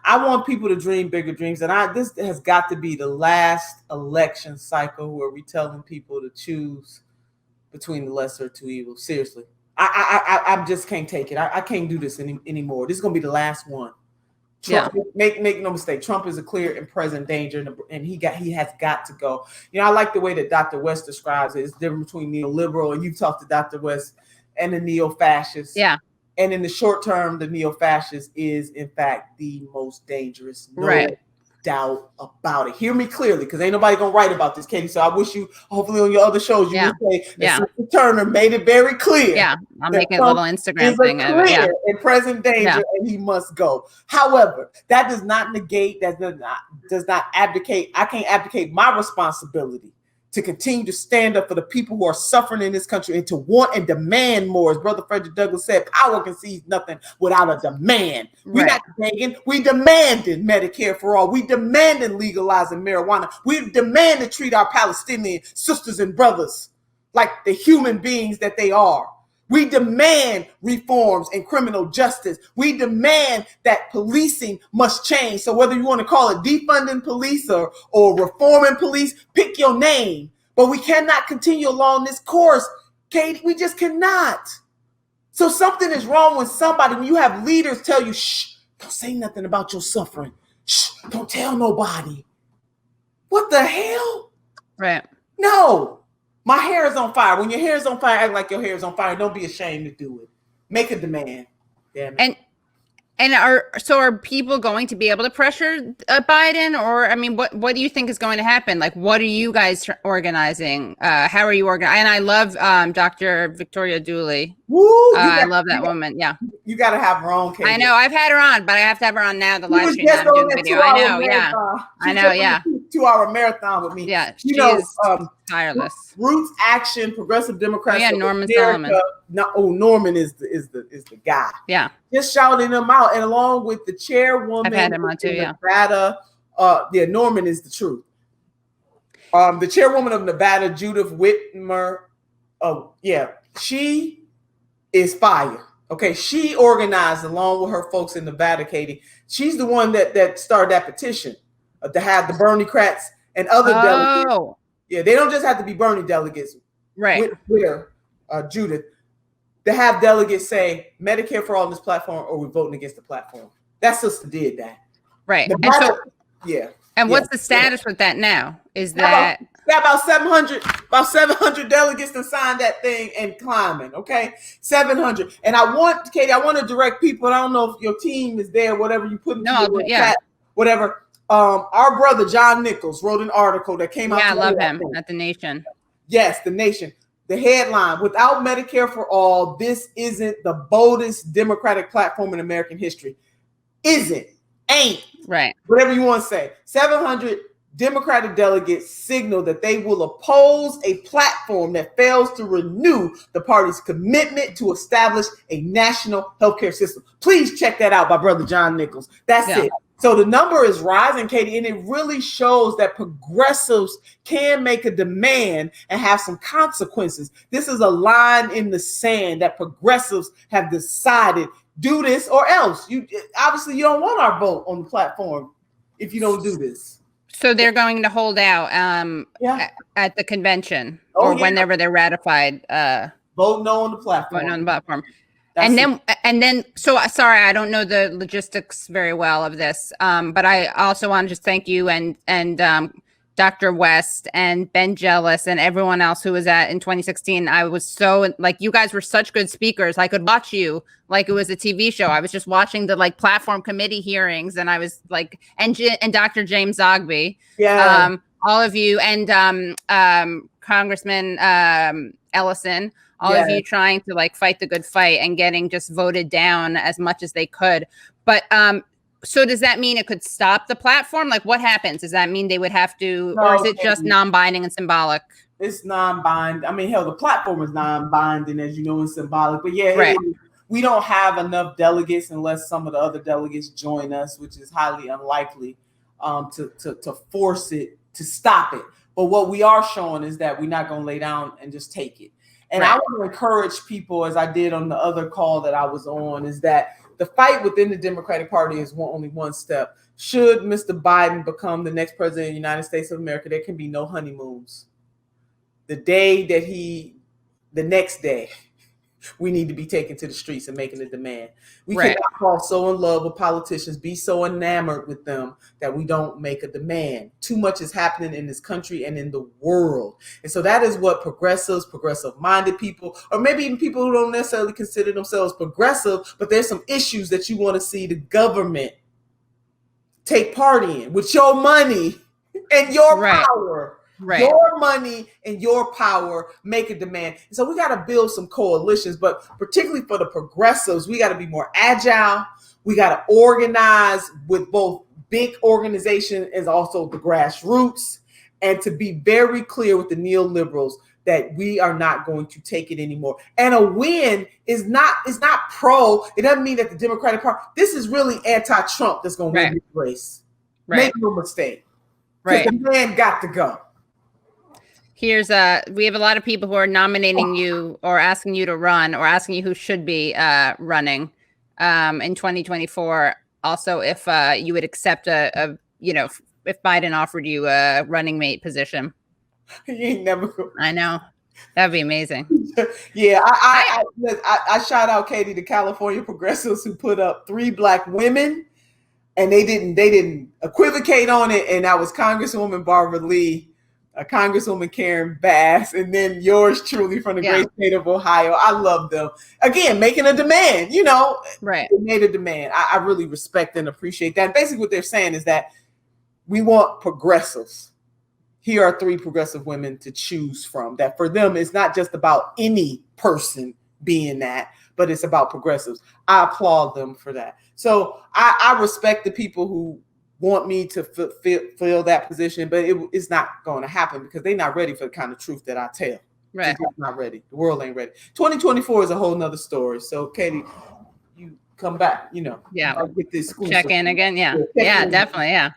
I want people to dream bigger dreams, and this has got to be the last election cycle where we telling people to choose between the lesser of two evils. Seriously, I just can't take it. I can't do this anymore. This is gonna be the last one. Trump, make no mistake. Trump is a clear and present danger, and he has got to go. I like the way that Dr. West describes it. It's different between neoliberal, and you talk to Dr. West, and the neo-fascist. Yeah. And in the short term, the neo-fascist is, in fact, the most dangerous. No doubt about it. Hear me clearly, because ain't nobody going to write about this, Katie. So I wish you, hopefully on your other shows, you will say that Sister Turner made it very clear. Yeah, I'll make a little Instagram thing of it. Yeah. In present danger, and he must go. However, that does not negate, that does not abdicate. I can't abdicate my responsibility to continue to stand up for the people who are suffering in this country and to want and demand more. As Brother Frederick Douglass said, power concedes nothing without a demand. We're not begging. We demanded Medicare for all. We demanded legalizing marijuana. We demand to treat our Palestinian sisters and brothers like the human beings that they are. We demand reforms in criminal justice. We demand that policing must change. So whether you want to call it defunding police or reforming police, pick your name. But we cannot continue along this course, Katie. We just cannot. So something is wrong when you have leaders tell you, shh, don't say nothing about your suffering. Shh, don't tell nobody. What the hell? Right. No. My hair is on fire. When your hair is on fire, act like your hair is on fire. Don't be ashamed to do it. Make a demand. Damn it. And are people going to be able to pressure Biden? Or, I mean, what do you think is going to happen? Like, what are you guys organizing? How are you organizing? And I love Dr. Victoria Dooley. Woo, I love that woman. Yeah. You got to have her on, Katie. I know. I've had her on, but I have to have her on now. The live stream. I know. Yeah. I know. Yeah. 2-hour marathon with me. Yeah. She's tireless. Roots Action, Progressive Democrats. Yeah. Norman Solomon. Norman is the guy. Yeah. Just shouting them out, and along with the chairwoman. I've had him on too. Yeah. Nevada. Norman is the truth. The chairwoman of Nevada, Judith Whitmer. She is fire. Okay, she organized along with her folks in Nevada, Katie. She's the one that started that petition to have the Bernie Crats and other delegates. Yeah, they don't just have to be Bernie delegates. Right. With her, Judith, to have delegates say Medicare for all on this platform, or we're voting against the platform. That sister did that. Right. Nevada, And what's the status with that now? Is that about 700 delegates to sign that thing and climbing, okay? 700. And Katie, I want to direct people, and I don't know if your team is there, whatever you put in the chat, whatever. Our brother John Nichols wrote an article that came out. Yeah, I love him at The Nation. Yes, The Nation. The headline: without Medicare for all, this isn't the boldest Democratic platform in American history. Isn't, ain't, right? Whatever you want to say. 700 Democratic delegates signal that they will oppose a platform that fails to renew the party's commitment to establish a national healthcare system. Please check that out by Brother John Nichols. That's it. So the number is rising, Katie, and it really shows that progressives can make a demand and have some consequences. This is a line in the sand that progressives have decided, do this or else. Obviously you don't want our vote on the platform if you don't do this. So they're going to hold out at the convention whenever they're ratified. Vote no on the platform. Vote no on the platform. And then, so sorry, I don't know the logistics very well of this, but I also want to just thank you and Dr. West and Ben Jealous and everyone else who was in 2016. I was so you guys were such good speakers. I could watch you like it was a TV show. I was just watching the platform committee hearings, and I was and Dr. James Zogby, all of you, and Congressman Ellison. All of you trying to fight the good fight and getting just voted down as much as they could. But so does that mean it could stop the platform? What happens? Does that mean they would have to, or is it just non-binding and symbolic? It's non-binding. I mean, hell, the platform is non-binding, as you know, and symbolic. But we don't have enough delegates unless some of the other delegates join us, which is highly unlikely to force it, to stop it. But what we are showing is that we're not going to lay down and just take it. And I want to encourage people, as I did on the other call that I was on, is that the fight within the Democratic Party is only one step. Should Mr. Biden become the next president of the United States of America, there can be no honeymoons. The next day, we need to be taken to the streets and making a demand. We cannot fall so in love with politicians, be so enamored with them that we don't make a demand. Too much is happening in this country and in the world. And so that is what progressive-minded people, or maybe even people who don't necessarily consider themselves progressive, but there's some issues that you want to see the government take part in with your money and your power. Your money and your power, make a demand. And so we got to build some coalitions, but particularly for the progressives, we got to be more agile. We got to organize with both big organizations and also the grassroots, and to be very clear with the neoliberals that we are not going to take it anymore. And a win is not pro. It doesn't mean that the Democratic Party, this is really anti-Trump that's going to win this race. Make no mistake. The man got to go. We have a lot of people who are nominating you or asking you to run or asking you who should be running in 2024. Also, if you would accept if Biden offered you a running mate position. You ain't never. I know. That'd be amazing. Yeah, I shout out, Katie, the California progressives who put up 3 Black women, and they didn't equivocate on it. And that was Congresswoman Barbara Lee, Congresswoman Karen Bass, and then yours truly from the great state of Ohio. I love them. Again, making a demand, They made a demand. I really respect and appreciate that. And basically what they're saying is that we want progressives. Here are 3 progressive women to choose from. That for them, it's not just about any person being that, but it's about progressives. I applaud them for that. So I respect the people who want me to fill that position, but it's not going to happen because they're not ready for the kind of truth that I tell. They're not ready. The world ain't ready. 2024 is a whole nother story. So, Katie, you come back, I'll get this school check in again. Yeah, definitely. Yeah.